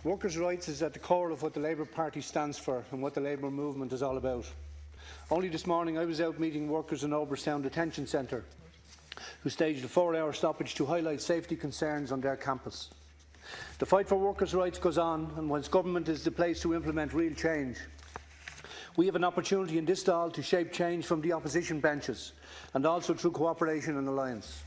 Workers' rights is at the core of what the Labour Party stands for and what the Labour movement is all about. Only this morning I was out meeting workers in Oberstown Detention Centre who staged a 4-hour stoppage to highlight safety concerns on their campus. The fight for workers' rights goes on, and whilst government is the place to implement real change, we have an opportunity in this stall to shape change from the opposition benches and also through cooperation and alliance.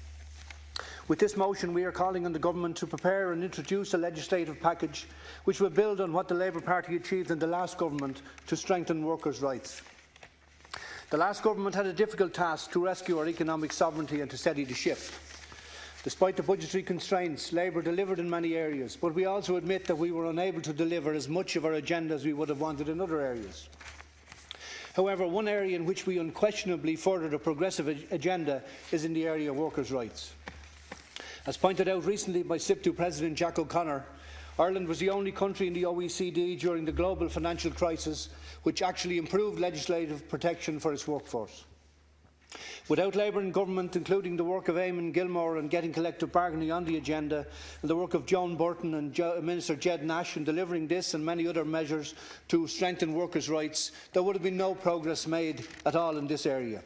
With this motion, we are calling on the Government to prepare and introduce a legislative package which will build on what the Labour Party achieved in the last government to strengthen workers' rights. The last government had a difficult task to rescue our economic sovereignty and to steady the ship. Despite the budgetary constraints, Labour delivered in many areas, but we also admit that we were unable to deliver as much of our agenda as we would have wanted in other areas. However, one area in which we unquestionably furthered a progressive agenda is in the area of workers' rights. As pointed out recently by SIPTU President Jack O'Connor, Ireland was the only country in the OECD during the global financial crisis which actually improved legislative protection for its workforce. Without Labour in government, including the work of Eamon Gilmore in getting collective bargaining on the agenda, and the work of Joan Burton and Minister Jed Nash in delivering this and many other measures to strengthen workers' rights, there would have been no progress made at all in this area.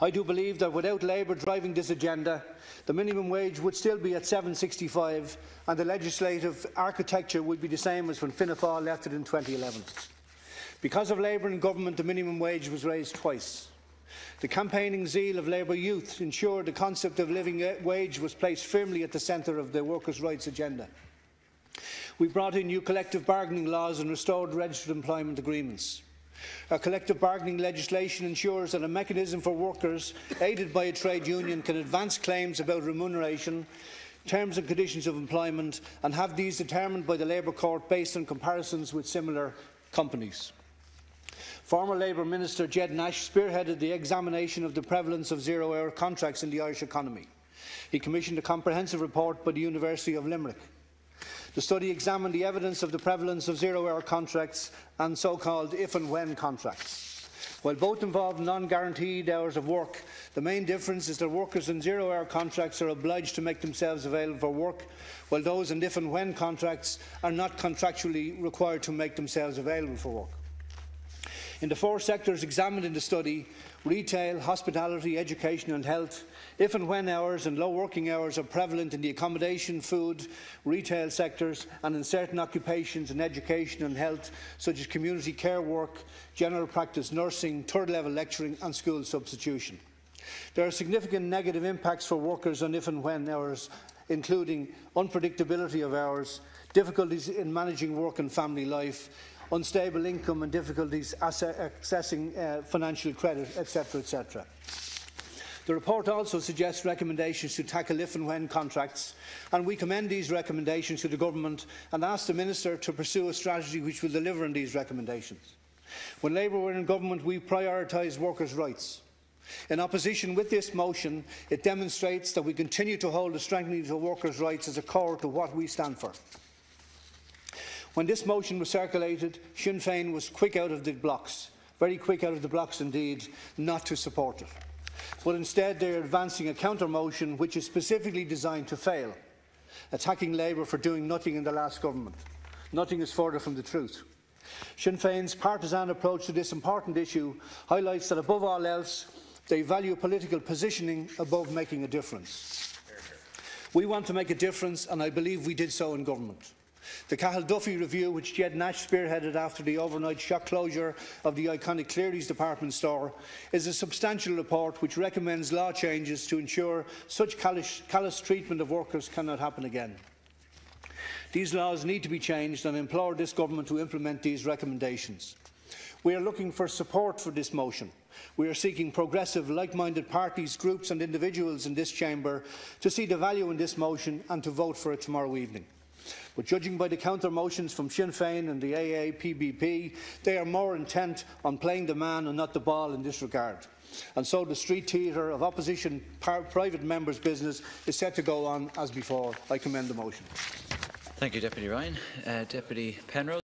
I do believe that without Labour driving this agenda, the minimum wage would still be at $7.65 and the legislative architecture would be the same as when Fianna Fáil left it in 2011. Because of Labour in government, the minimum wage was raised twice. The campaigning zeal of Labour youth ensured the concept of living wage was placed firmly at the centre of the workers' rights agenda. We brought in new collective bargaining laws and restored registered employment agreements. Our collective bargaining legislation ensures that a mechanism for workers, aided by a trade union, can advance claims about remuneration, terms and conditions of employment, and have these determined by the Labour Court based on comparisons with similar companies. Former Labour Minister Jed Nash spearheaded the examination of the prevalence of zero-hour contracts in the Irish economy. He commissioned a comprehensive report by the University of Limerick. The study examined the evidence of the prevalence of zero-hour contracts and so-called if and when contracts. While both involve non-guaranteed hours of work, the main difference is that workers in zero-hour contracts are obliged to make themselves available for work, while those in if and when contracts are not contractually required to make themselves available for work. In the 4 sectors examined in the study, retail, hospitality, education and health, if and when hours and low working hours are prevalent in the accommodation, food, retail sectors and in certain occupations in education and health such as community care work, general practice nursing, third-level lecturing and school substitution. There are significant negative impacts for workers on if and when hours, including unpredictability of hours, difficulties in managing work and family life, unstable income and difficulties accessing financial credit, etc., etc. The report also suggests recommendations to tackle if and when contracts, and we commend these recommendations to the Government and ask the Minister to pursue a strategy which will deliver on these recommendations. When Labour were in government, we prioritised workers' rights. In opposition with this motion, it demonstrates that we continue to hold the strengthening of workers' rights as a core to what we stand for. When this motion was circulated, Sinn Féin was quick out of the blocks, very quick out of the blocks indeed, not to support it. But instead they are advancing a counter-motion which is specifically designed to fail, attacking Labour for doing nothing in the last government. Nothing is further from the truth. Sinn Féin's partisan approach to this important issue highlights that above all else they value political positioning above making a difference. We want to make a difference, and I believe we did so in government. The Cahill Duffy review, which Jed Nash spearheaded after the overnight shock closure of the iconic Cleary's department store, is a substantial report which recommends law changes to ensure such callous treatment of workers cannot happen again. These laws need to be changed, and I implore this Government to implement these recommendations. We are looking for support for this motion. We are seeking progressive, like-minded parties, groups and individuals in this chamber to see the value in this motion and to vote for it tomorrow evening. But judging by the counter-motions from Sinn Féin and the AA-PBP, they are more intent on playing the man and not the ball in this regard. And so the street theatre of opposition private members' business is set to go on as before. I commend the motion. Thank you, Deputy Ryan. Deputy Penrose.